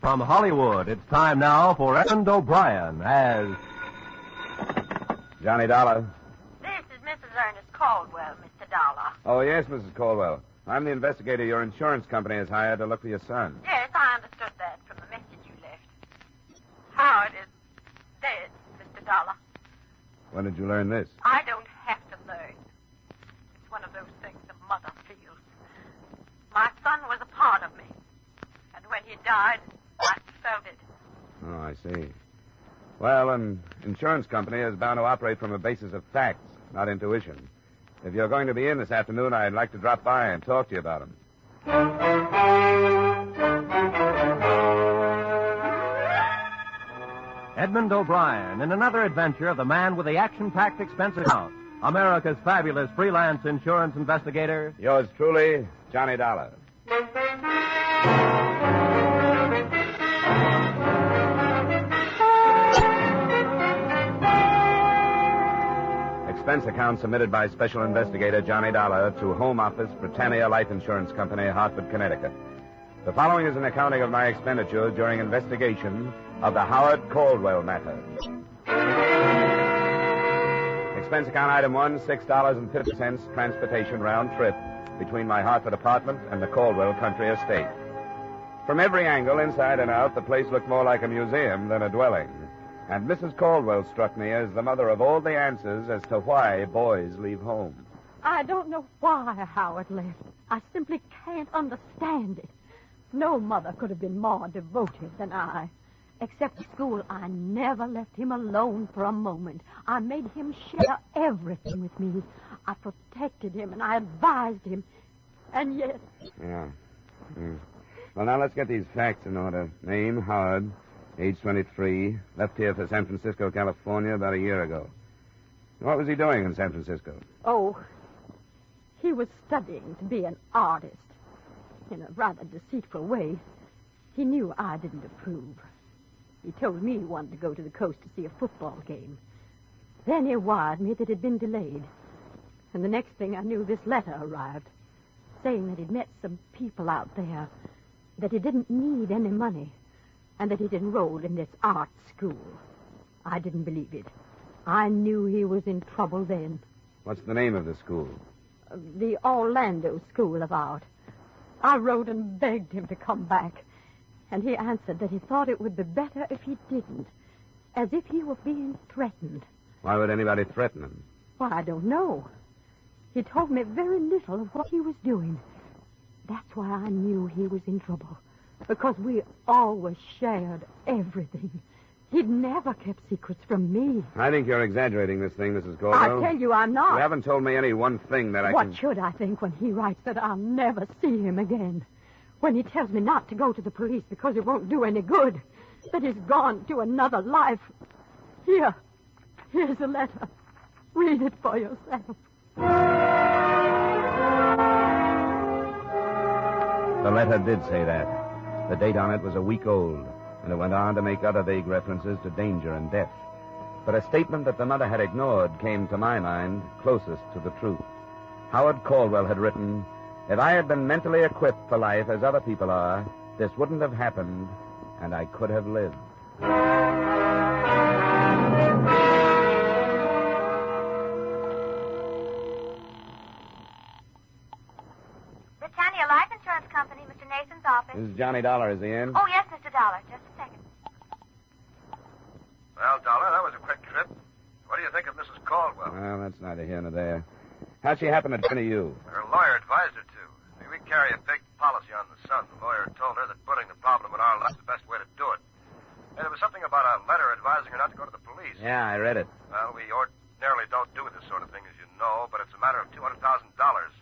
From Hollywood, it's time now for Edmund O'Brien as... Johnny Dollar. This is Mrs. Ernest Caldwell, Mr. Dollar. Oh, yes, Mrs. Caldwell. I'm the investigator your insurance company has hired to look for your son. Yes, I understood that from the message you left. Howard is dead, Mr. Dollar. When did you learn this? I don't have to learn. It's one of those things a mother feels. My son was a part of me. And when he died, I felt it. Oh, I see. Well, an insurance company is bound to operate from a basis of facts, not intuition. If you're going to be in this afternoon, I'd like to drop by and talk to you about him. Edmund O'Brien in another adventure of the man with the action-packed expense account. America's fabulous freelance insurance investigator. Yours truly, Johnny Dollar. Expense account submitted by Special Investigator Johnny Dollar to Home Office, Britannia Life Insurance Company, Hartford, Connecticut. The following is an accounting of my expenditures during investigation of the Howard Caldwell matter. Expense account item 1, $6.50 transportation round trip between my Hartford apartment and the Caldwell country estate. From every angle, inside and out, the place looked more like a museum than a dwelling. And Mrs. Caldwell struck me as the mother of all the answers as to why boys leave home. I don't know why Howard left. I simply can't understand it. No mother could have been more devoted than I. Except school, I never left him alone for a moment. I made him share everything with me. I protected him and I advised him. And yet... Yeah. Well, now let's get these facts in order. Name, Howard. Age 23. Left here for San Francisco, California about a year ago. What was he doing in San Francisco? Oh, he was studying to be an artist. In a rather deceitful way. He knew I didn't approve. He told me he wanted to go to the coast to see a football game. Then he wired me that it had been delayed. And the next thing I knew, this letter arrived, saying that he'd met some people out there, that he didn't need any money, and that he'd enrolled in this art school. I didn't believe it. I knew he was in trouble then. What's the name of the school? The Orlando School of Art. I wrote and begged him to come back. And he answered that he thought it would be better if he didn't. As if he were being threatened. Why would anybody threaten him? Well, I don't know. He told me very little of what he was doing. That's why I knew he was in trouble. Because we always shared everything. He'd never kept secrets from me. I think you're exaggerating this thing, Mrs. Caldwell. I tell you I'm not. You haven't told me any one thing that I What should I think when he writes that I'll never see him again? When he tells me not to go to the police because it won't do any good. That he's gone to another life. Here's a letter. Read it for yourself. The letter did say that. The date on it was a week old, and it went on to make other vague references to danger and death. But a statement that the mother had ignored came, to my mind, closest to the truth. Howard Caldwell had written, "If I had been mentally equipped for life as other people are, this wouldn't have happened, and I could have lived." Britannia Life Insurance Company, Mr. Nathan's office. This is Johnny Dollar. Is he in? Oh, yes, Mr. Dollar. Just a second. Well, Dollar, that was a quick trip. What do you think of Mrs. Caldwell? Well, that's neither here nor there. How'd she happen to turn to you? Her lawyer advised her to. We carry a big policy on the son. The lawyer told her that putting the problem in our lap is the best way to do it. And there was something about a letter advising her not to go to the police. Yeah, I read it. Well, we ordinarily don't do this sort of thing, as you know, but it's a matter of $200,000.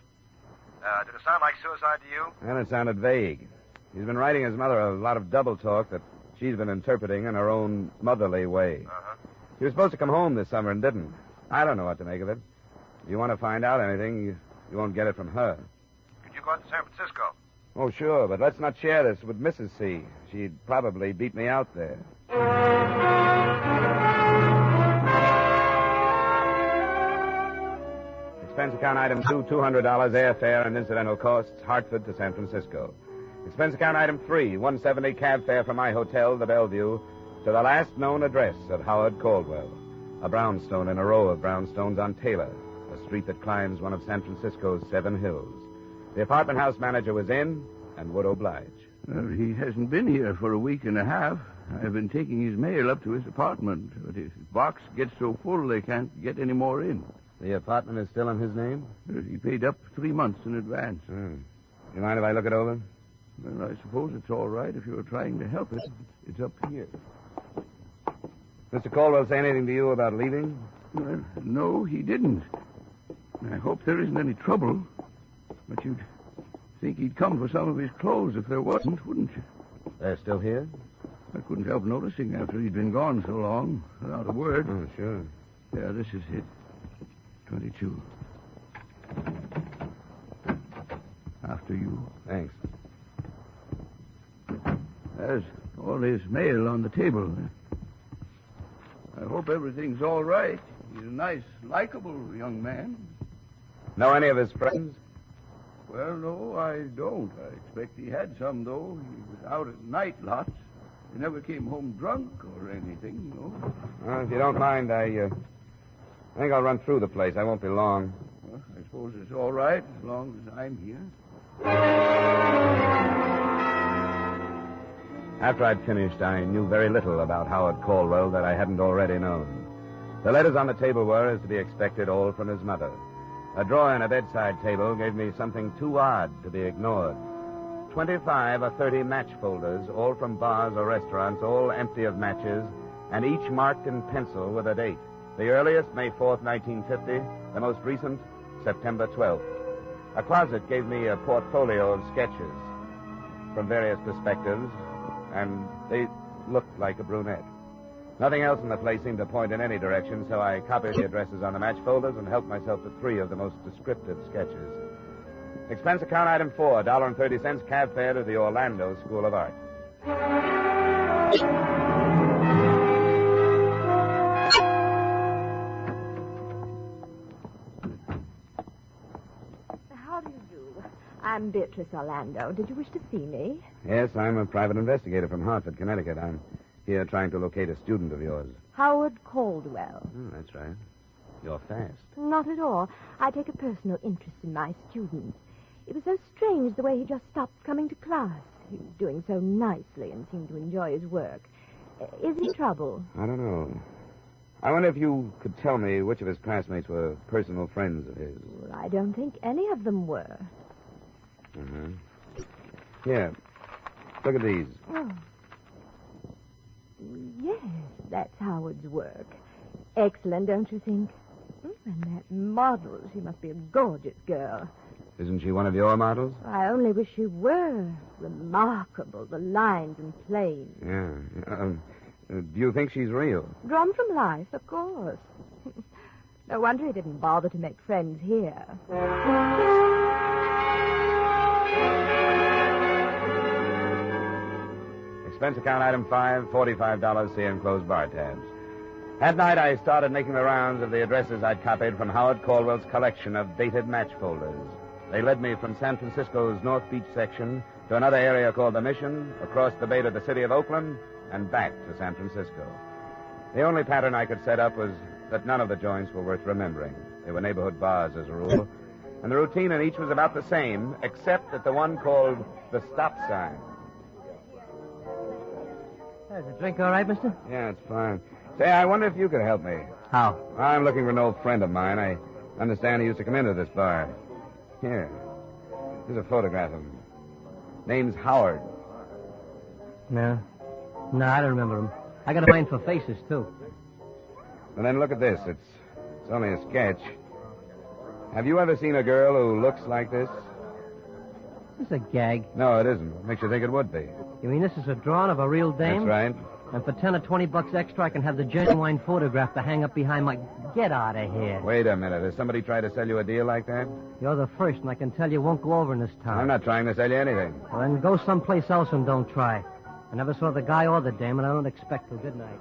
Did it sound like suicide to you? And it sounded vague. He's been writing his mother a lot of double talk that she's been interpreting in her own motherly way. Uh-huh. He was supposed to come home this summer and didn't. I don't know what to make of it. If you want to find out anything, you won't get it from her. Could you go out to San Francisco? Oh, sure, but let's not share this with Mrs. C. She'd probably beat me out there. Expense account item 2, $200 airfare and incidental costs, Hartford to San Francisco. Expense account item 3, $170 cab fare from my hotel, the Bellevue, to the last known address of Howard Caldwell, a brownstone in a row of brownstones on Taylor, a street that climbs one of San Francisco's 7 hills. The apartment house manager was in and would oblige. Well, he hasn't been here for a week and a half. I've been taking his mail up to his apartment, but his box gets so full they can't get any more in. The apartment is still in his name? He paid up 3 months in advance. You mind if I look it over? Well, I suppose it's all right if you're trying to help it. It's up here. Mr. Caldwell say anything to you about leaving? Well, no, he didn't. I hope there isn't any trouble. But you'd think he'd come for some of his clothes if there wasn't, wouldn't you? They're still here? I couldn't help noticing after he'd been gone so long, without a word. Oh, sure. Yeah, this is it. 22. After you. Thanks. There's all his mail on the table. I hope everything's all right. He's a nice, likable young man. Know any of his friends? Well, no, I don't. I expect he had some, though. He was out at night lots. He never came home drunk or anything, no. Well, if you don't mind, I think I'll run through the place. I won't be long. Well, I suppose it's all right as long as I'm here. After I'd finished, I knew very little about Howard Caldwell that I hadn't already known. The letters on the table were, as to be expected, all from his mother. A drawer in a bedside table gave me something too odd to be ignored. 25 or 30 match folders, all from bars or restaurants, all empty of matches, and each marked in pencil with a date. The earliest, May 4th, 1950. The most recent, September 12th. A closet gave me a portfolio of sketches from various perspectives, and they looked like a brunette. Nothing else in the place seemed to point in any direction, so I copied the addresses on the match folders and helped myself to 3 of the most descriptive sketches. Expense account item 4, $1.30 cab fare to the Orlando School of Art. How do you do? I'm Beatrice Orlando. Did you wish to see me? Yes, I'm a private investigator from Hartford, Connecticut. I'm here trying to locate a student of yours. Howard Caldwell. That's right. You're fast. Not at all. I take a personal interest in my students. It was so strange the way he just stopped coming to class. He was doing so nicely and seemed to enjoy his work. Is he in trouble? I don't know. I wonder if you could tell me which of his classmates were personal friends of his. Well, I don't think any of them were. Here. Look at these. Oh. Yes, that's Howard's work. Excellent, don't you think? And that model, she must be a gorgeous girl. Isn't she one of your models? I only wish she were. Remarkable, the lines and planes. Yeah. Do you think she's real? Drawn from life, of course. No wonder he didn't bother to make friends here. Expense account item 5, $45, see enclosed bar tabs. That night, I started making the rounds of the addresses I'd copied from Howard Caldwell's collection of dated match folders. They led me from San Francisco's North Beach section to another area called the Mission, across the bay to the city of Oakland, and back to San Francisco. The only pattern I could set up was that none of the joints were worth remembering. They were neighborhood bars, as a rule, and the routine in each was about the same, except at the one called the stop sign. Is the drink all right, mister? Yeah, it's fine. Say, I wonder if you could help me. How? I'm looking for an old friend of mine. I understand he used to come into this bar. Here. Here's a photograph of him. Name's Howard. No, I don't remember him. I got a mind for faces, too. And then look at this. It's only a sketch. Have you ever seen a girl who looks like this? This is a gag. No, it isn't. Makes you think it would be. You mean this is a drawing of a real dame? That's right. And for 10 or 20 bucks extra, I can have the genuine photograph to hang up behind my... Get out of here. Wait a minute. Has somebody tried to sell you a deal like that? You're the first, and I can tell you won't go over in this town. I'm not trying to sell you anything. Well, then go someplace else and don't try. I never saw the guy or the dame, and I don't expect to. Good night.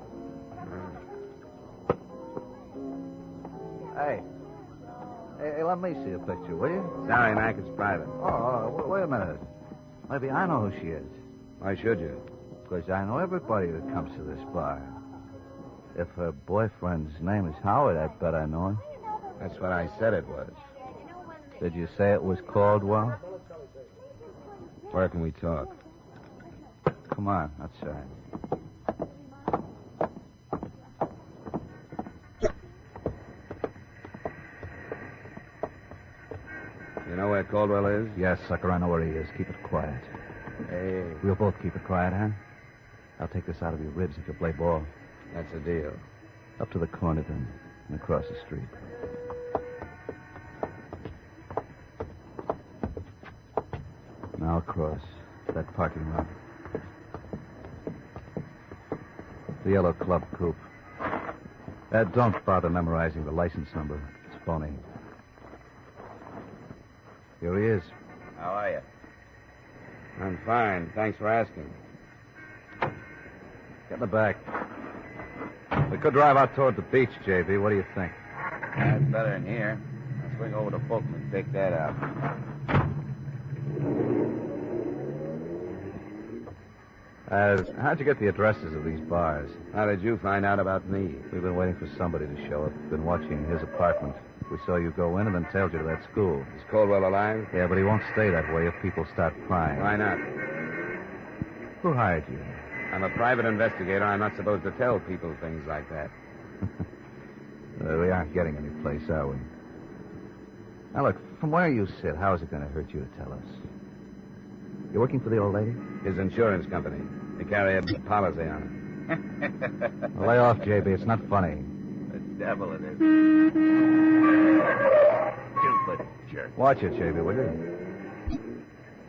Hey, let me see a picture, will you? Sorry, Mac. It's private. Oh, wait a minute. Maybe I know who she is. Why should you? Because I know everybody that comes to this bar. If her boyfriend's name is Howard, I bet I know him. That's what I said it was. Did you say it was Caldwell? Where can we talk? Come on, outside. You know where Caldwell is? Yes, sucker, I know where he is. Keep it quiet. Hey. We'll both keep it quiet, huh? I'll take this out of your ribs if you play ball. That's a deal. Up to the corner, then, and across the street. Now across that parking lot. The yellow club coupe. Don't bother memorizing the license number. It's phony. Here he is. How are you? I'm fine. Thanks for asking. Get in the back. We could drive out toward the beach, J.B. What do you think? That's better than here. I'll swing over to Fulton and take that out. How'd you get the addresses of these bars? How did you find out about me? We've been waiting for somebody to show up. Been watching his apartment. We saw you go in and then tailed you to that school. Is Caldwell alive? Yeah, but he won't stay that way if people start prying. Why not? Who hired you? I'm a private investigator. I'm not supposed to tell people things like that. We aren't getting any place, are we? Now, look, from where you sit, how is it going to hurt you to tell us? You're working for the old lady? His insurance company. They carry a big policy on it. Well, lay off, J.B. It's not funny. The devil it is. Stupid jerk. Watch it, J.B., will you?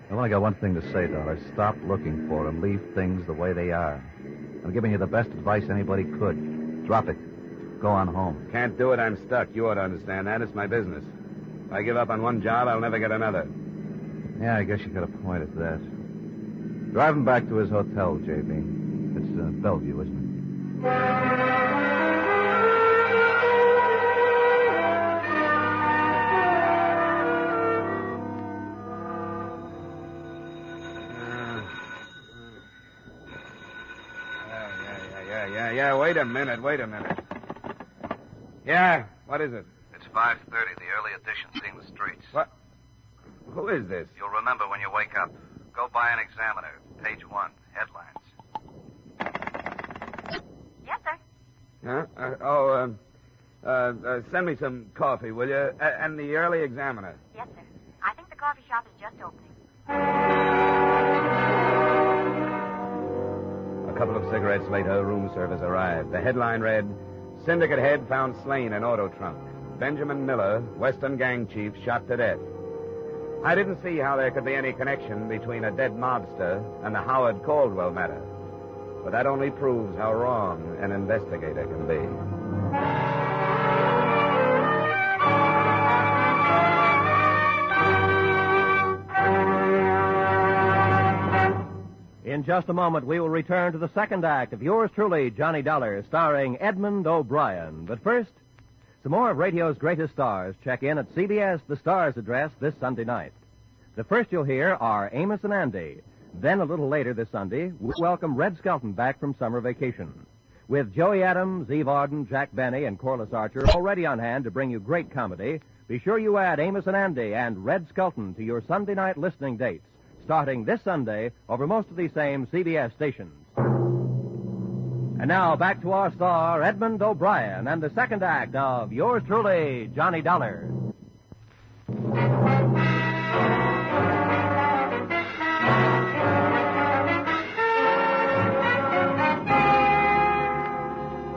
I've only got one thing to say, Dollar. Stop looking for him. Leave things the way they are. I'm giving you the best advice anybody could. Drop it. Go on home. Can't do it. I'm stuck. You ought to understand that. It's my business. If I give up on one job, I'll never get another. Yeah, I guess you got a point at that. Drive him back to his hotel, J.B. It's Bellevue, isn't it? Yeah, wait a minute. Yeah, what is it? It's 5:30. The early edition seeing the streets. What? Who is this? You'll remember when you wake up. Go buy an Examiner. Page 1. Headlines. Yes, sir. Send me some coffee, will you? And the Early Examiner. Yes, sir. I think the coffee shop is just opening. A couple of cigarettes later, room service arrived. The headline read, Syndicate head found slain in auto trunk. Benjamin Miller, Western gang chief, shot to death. I didn't see how there could be any connection between a dead mobster and the Howard Caldwell matter. But that only proves how wrong an investigator can be. In just a moment, we will return to the second act of yours truly, Johnny Dollar, starring Edmund O'Brien. But first, some more of radio's greatest stars check in at CBS The Stars address this Sunday night. The first you'll hear are Amos and Andy. Then, a little later this Sunday, we'll welcome Red Skelton back from summer vacation. With Joey Adams, Eve Arden, Jack Benny, and Corliss Archer already on hand to bring you great comedy, be sure you add Amos and Andy and Red Skelton to your Sunday night listening dates, starting this Sunday over most of these same CBS stations. And now, back to our star, Edmund O'Brien, and the second act of yours truly, Johnny Dollar.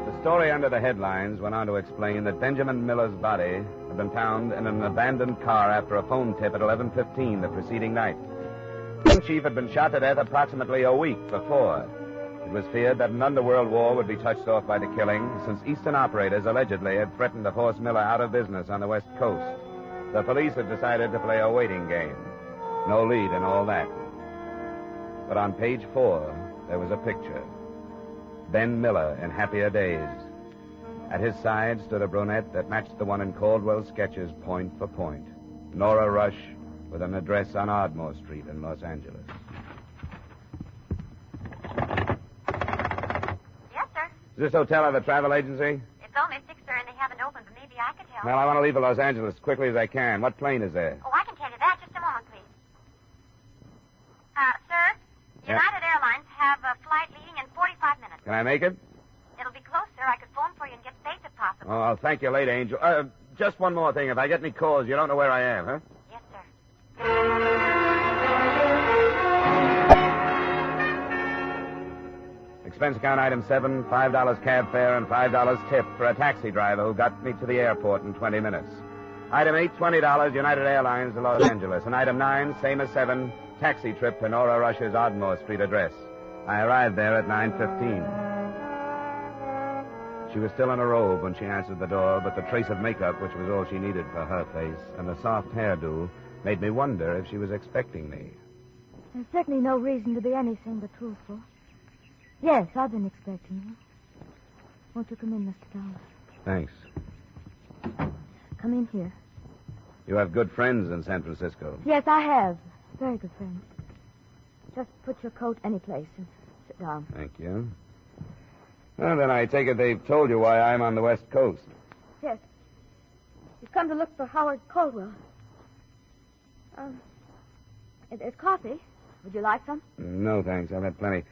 The story under the headlines went on to explain that Benjamin Miller's body had been found in an abandoned car after a phone tip at 11:15 the preceding night. The chief had been shot to death approximately a week before. It was feared that an underworld war would be touched off by the killing, since Eastern operators allegedly had threatened to force Miller out of business on the West Coast. The police had decided to play a waiting game. No lead in all that. But on page 4, there was a picture. Ben Miller in happier days. At his side stood a brunette that matched the one in Caldwell's sketches point for point. Nora Rush, with an address on Ardmore Street in Los Angeles. Does this hotel have a travel agency? It's only 6, sir, and they haven't opened, but maybe I could help. Well, I want to leave for Los Angeles as quickly as I can. What plane is there? Oh, I can tell you that. Just a moment, please. Sir, Yeah. United Airlines have a flight leaving in 45 minutes. Can I make it? It'll be close, sir. I could phone for you and get space if possible. Oh, I'll thank you later, Angel. Just one more thing. If I get any calls, you don't know where I am, huh? Yes, sir. Expense account item 7, $5 cab fare and $5 tip for a taxi driver who got me to the airport in 20 minutes. Item 8, $20, United Airlines to Los Angeles. And item 9, same as 7, taxi trip to Nora Rush's Ardmore Street address. I arrived there at 9:15. She was still in a robe when she answered the door, but the trace of makeup, which was all she needed for her face, and the soft hairdo, made me wonder if she was expecting me. There's certainly no reason to be anything but truthful. Yes, I've been expecting you. Won't you come in, Mr. Dollar? Thanks. Come in here. You have good friends in San Francisco. Yes, I have. Very good friends. Just put your coat any place and sit down. Thank you. Well, then I take it they've told you why I'm on the West Coast. Yes. You've come to look for Howard Caldwell. There's coffee. Would you like some? No, thanks. I've had plenty.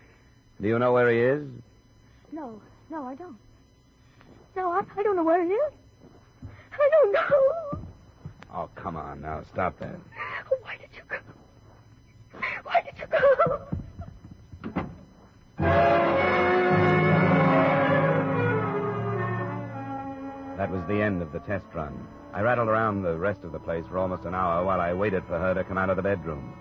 Do you know where he is? No, I don't. No, I don't know where he is. I don't know. Oh, come on now. Stop that. Why did you go? Why did you go? That was the end of the test run. I rattled around the rest of the place for almost an hour while I waited for her to come out of the bedroom.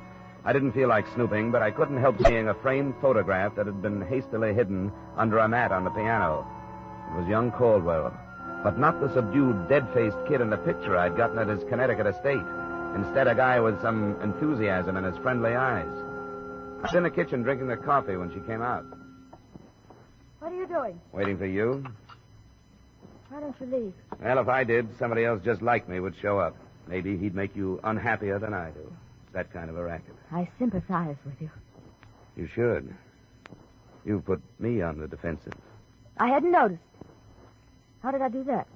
I didn't feel like snooping, but I couldn't help seeing a framed photograph that had been hastily hidden under a mat on the piano. It was young Caldwell, but not the subdued, dead-faced kid in the picture I'd gotten at his Connecticut estate. Instead, a guy with some enthusiasm in his friendly eyes. I was in the kitchen drinking the coffee when she came out. What are you doing? Waiting for you? Why don't you leave? Well, if I did, somebody else just like me would show up. Maybe he'd make you unhappier than I do. It's that kind of a racket. I sympathize with you. You should. You put me on the defensive. I hadn't noticed. How did I do that?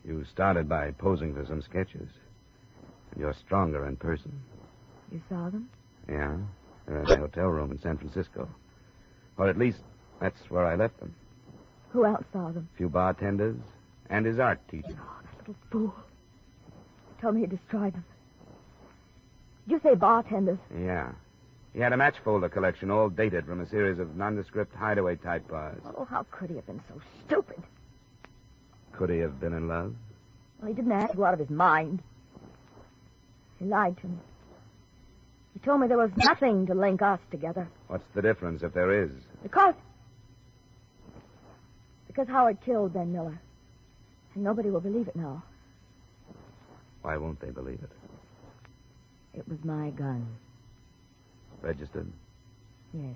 You started by posing for some sketches. And you're stronger in person. You saw them? Yeah. They're in the hotel room in San Francisco. Or at least, that's where I left them. Who else saw them? A few bartenders and his art teacher. Oh, that little fool. Tell me he destroyed them. Did you say bartenders? Yeah. He had a match folder collection all dated from a series of nondescript hideaway-type bars. Oh, how could he have been so stupid? Could he have been in love? Well, he didn't act out of his mind. He lied to me. He told me there was nothing to link us together. What's the difference if there is? Because Howard killed Ben Miller. And nobody will believe it now. Why won't they believe it? It was my gun. Registered? Yes.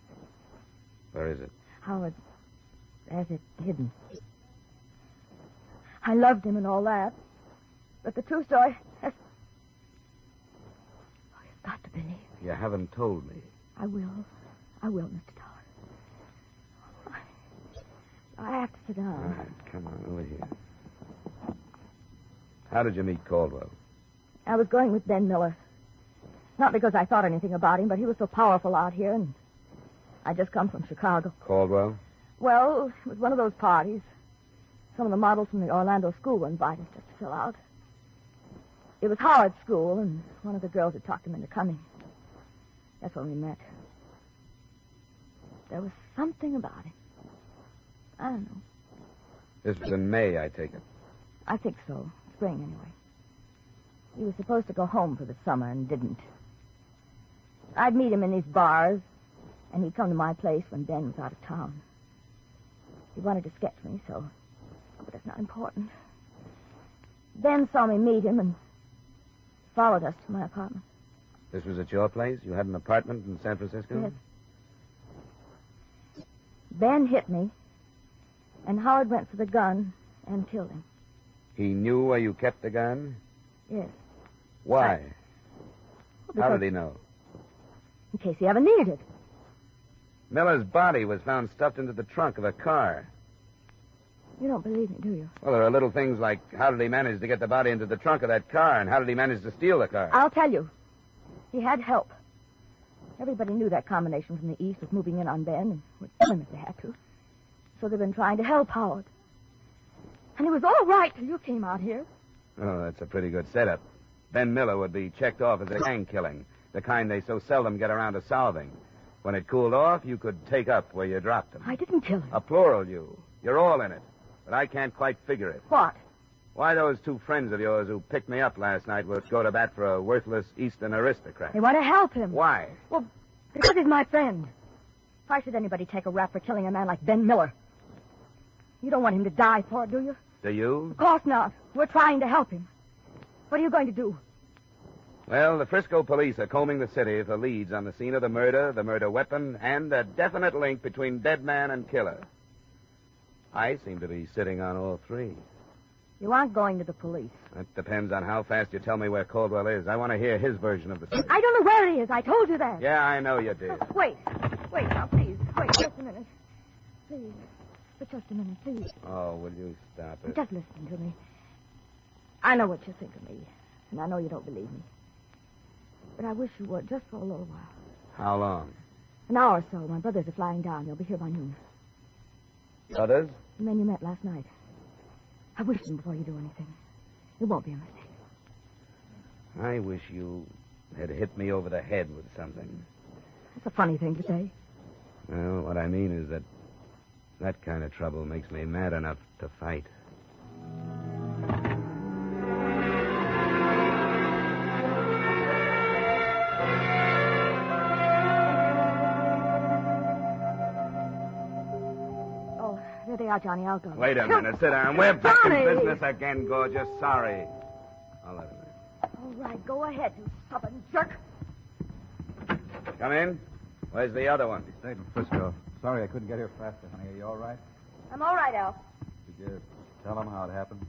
Where is it? Howard has it hidden. I loved him and all that. But the true story has... Oh, you've got to believe. You haven't told me. I will, Mr. Dollar. I have to sit down. All right, come on, over here. How did you meet Caldwell? I was going with Ben Miller. Not because I thought anything about him, but he was so powerful out here, and I'd just come from Chicago. Caldwell? Well, it was one of those parties. Some of the models from the Orlando school were invited just to fill out. It was Howard's school, and one of the girls had talked him into coming. That's when we met. There was something about him. I don't know. This was in May, I take it. I think so. Spring, anyway. He was supposed to go home for the summer and didn't. I'd meet him in these bars, and he'd come to my place when Ben was out of town. He wanted to sketch me, so... But that's not important. Ben saw me meet him and followed us to my apartment. This was at your place? You had an apartment in San Francisco? Yes. Ben hit me, and Howard went for the gun and killed him. He knew where you kept the gun? Yes. Why? Well, How did he know? In case he ever needed it. Miller's body was found stuffed into the trunk of a car. You don't believe me, do you? Well, there are little things like how did he manage to get the body into the trunk of that car, and how did he manage to steal the car? I'll tell you. He had help. Everybody knew that combination from the east was moving in on Ben and would kill him if they had to. So they've been trying to help Howard. And he was all right till you came out here. Oh, that's a pretty good setup. Ben Miller would be checked off as a gang killing, the kind they so seldom get around to solving. When it cooled off, you could take up where you dropped him. I didn't kill him. A plural you. You're all in it. But I can't quite figure it. What? Why those two friends of yours who picked me up last night would go to bat for a worthless Eastern aristocrat. They want to help him. Why? Well, because he's my friend. Why should anybody take a rap for killing a man like Ben Miller? You don't want him to die for it, do you? Do you? Of course not. We're trying to help him. What are you going to do? Well, the Frisco police are combing the city for leads on the scene of the murder weapon, and a definite link between dead man and killer. I seem to be sitting on all three. You aren't going to the police. That depends on how fast you tell me where Caldwell is. I want to hear his version of the story. I don't know where he is. I told you that. Yeah, I know you did. Wait now, please. Wait just a minute. Please. But just a minute, please. Oh, will you stop it? Just listen to me. I know what you think of me, and I know you don't believe me. But I wish you would, just for a little while. How long? An hour or so. My brothers are flying down. They'll be here by noon. Others? The men you met last night. I wish them before you do anything. It won't be a mistake. I wish you had hit me over the head with something. That's a funny thing to say. Well, what I mean is that kind of trouble makes me mad enough to fight. Oh, there they are, Johnny. I'll go. Wait a minute. Sit down. We're back in business again, gorgeous. Sorry. I'll let him in. All right, go ahead, you stubborn jerk. Come in. Where's the other one? He stayed in Frisco. Sorry I couldn't get here faster, honey. Are you all right? I'm all right, Al. Did you tell him how it happened?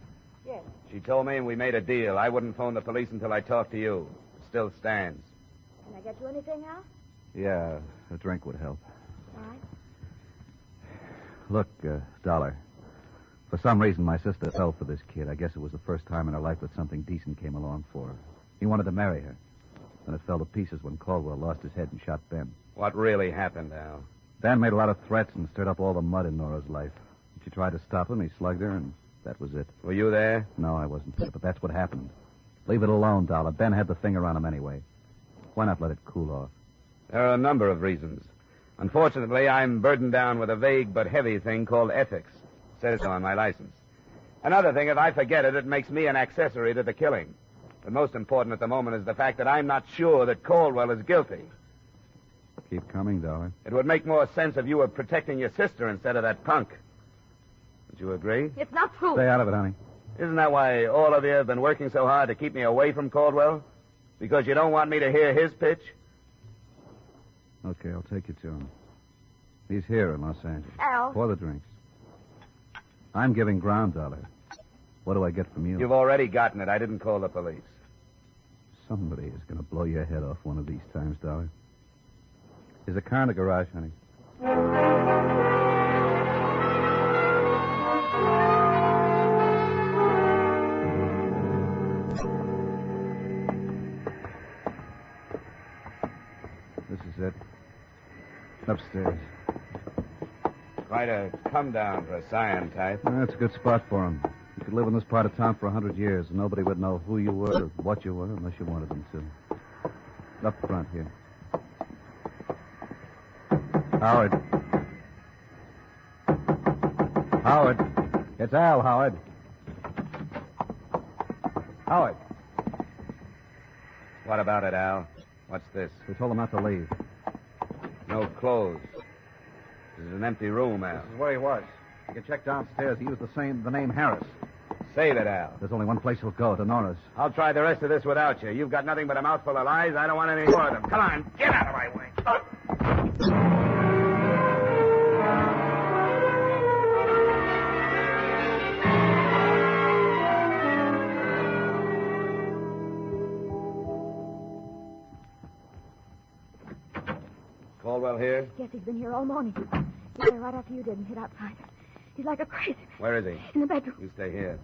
Yes. She told me and we made a deal. I wouldn't phone the police until I talked to you. It still stands. Can I get you anything, Al? Yeah, a drink would help. All right. Look, Dollar. For some reason, my sister fell for this kid. I guess it was the first time in her life that something decent came along for her. He wanted to marry her. Then it fell to pieces when Caldwell lost his head and shot Ben. What really happened, Al? Ben made a lot of threats and stirred up all the mud in Nora's life. She tried to stop him. He slugged her, and that was it. Were you there? No, I wasn't there, but that's what happened. Leave it alone, Dollar. Ben had the finger on him anyway. Why not let it cool off? There are a number of reasons. Unfortunately, I'm burdened down with a vague but heavy thing called ethics. It says so on my license. Another thing, if I forget it, it makes me an accessory to the killing. But most important at the moment is the fact that I'm not sure that Caldwell is guilty. Keep coming, Dollar. It would make more sense if you were protecting your sister instead of that punk. Would you agree? It's not true. Stay out of it, honey. Isn't that why all of you have been working so hard to keep me away from Caldwell? Because you don't want me to hear his pitch? Okay, I'll take you to him. He's here in Los Angeles. Al. For the drinks. I'm giving ground, Dollar. What do I get from you? You've already gotten it. I didn't call the police. Somebody is going to blow your head off one of these times, Dollar. There's a car in the garage, honey. This is it. Upstairs. Quite a come down for a scion type. That's a good spot for him. You could live in this part of town for 100 years, and nobody would know who you were or what you were unless you wanted them to. Up front here. Howard. Howard. It's Al, Howard. Howard. What about it, Al? What's this? We told him not to leave. No clothes. This is an empty room, Al. This is where he was. You can check downstairs. He used the name Harris. Say that, Al. There's only one place he'll go, to Nora's. I'll try the rest of this without you. You've got nothing but a mouthful of lies. I don't want any more of them. Come on, get out of my way. Caldwell here? Yes, he's been here all morning. He came right after you did and hid outside. He's like a crazy. Where is he? In the bedroom. You stay here.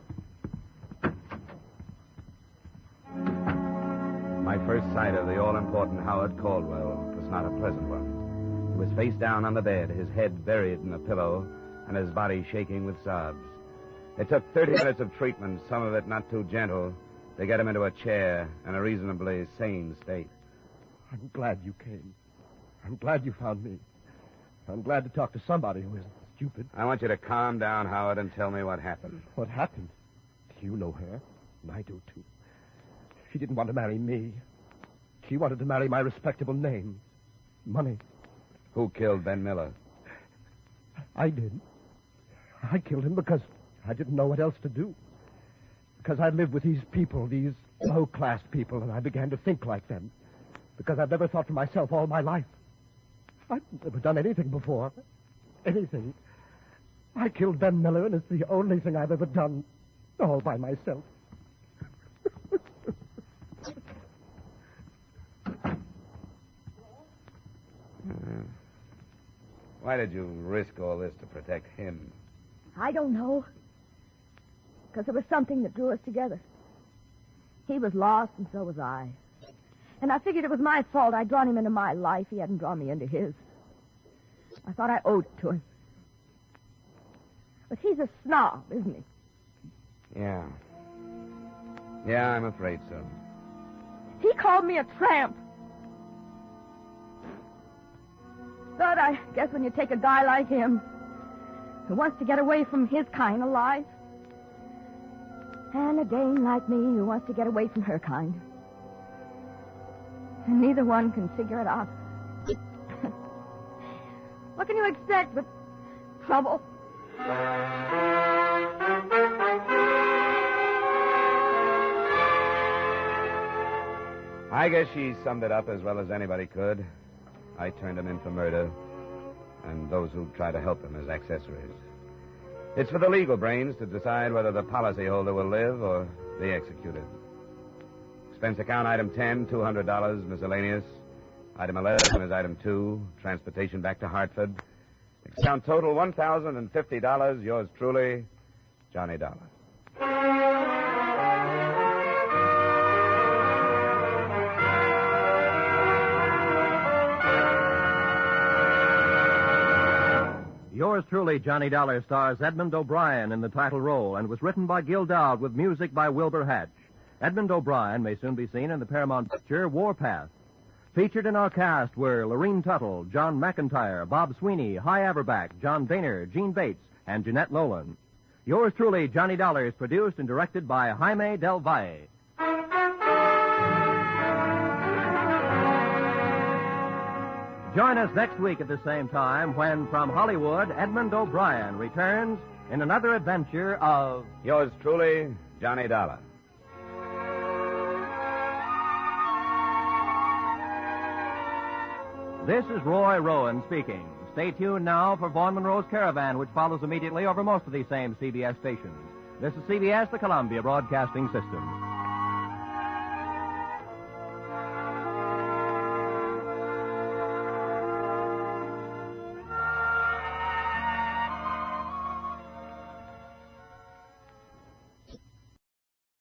My first sight of the all-important Howard Caldwell was not a pleasant one. He was face down on the bed, his head buried in a pillow, and his body shaking with sobs. It took 30 minutes of treatment, some of it not too gentle, to get him into a chair in a reasonably sane state. I'm glad you came. I'm glad you found me. I'm glad to talk to somebody who isn't stupid. I want you to calm down, Howard, and tell me what happened. What happened? You know her, and I do, too. She didn't want to marry me. She wanted to marry my respectable name. Money. Who killed Ben Miller? I did. I killed him because I didn't know what else to do. Because I lived with these people, these low-class people, and I began to think like them. Because I've never thought for myself all my life. I've never done anything before. Anything. I killed Ben Miller, and it's the only thing I've ever done all by myself. Why did you risk all this to protect him? I don't know. Because there was something that drew us together. He was lost, and so was I. And I figured it was my fault. I'd drawn him into my life. He hadn't drawn me into his. I thought I owed it to him. But he's a snob, isn't he? Yeah. Yeah, I'm afraid so. He called me a tramp. But I guess when you take a guy like him, who wants to get away from his kind of life, and a dame like me who wants to get away from her kind, and neither one can figure it out. What can you expect but trouble? I guess she summed it up as well as anybody could. I turned him in for murder, and those who try to help him as accessories. It's for the legal brains to decide whether the policyholder will live or be executed. Expense account item 10, $200, miscellaneous. Item 11 is item 2, transportation back to Hartford. Account total $1,050. Yours truly, Johnny Dollar. Yours truly, Johnny Dollar, stars Edmund O'Brien in the title role and was written by Gil Dowd with music by Wilbur Hatch. Edmund O'Brien may soon be seen in the Paramount picture Warpath. Featured in our cast were Lorene Tuttle, John McIntyre, Bob Sweeney, Hy Averback, John Boehner, Gene Bates, and Jeanette Nolan. Yours truly, Johnny Dollar, is produced and directed by Jaime Del Valle. Join us next week at the same time when, from Hollywood, Edmund O'Brien returns in another adventure of... Yours truly, Johnny Dollar. This is Roy Rowan speaking. Stay tuned now for Vaughn Monroe's Caravan, which follows immediately over most of these same CBS stations. This is CBS, the Columbia Broadcasting System.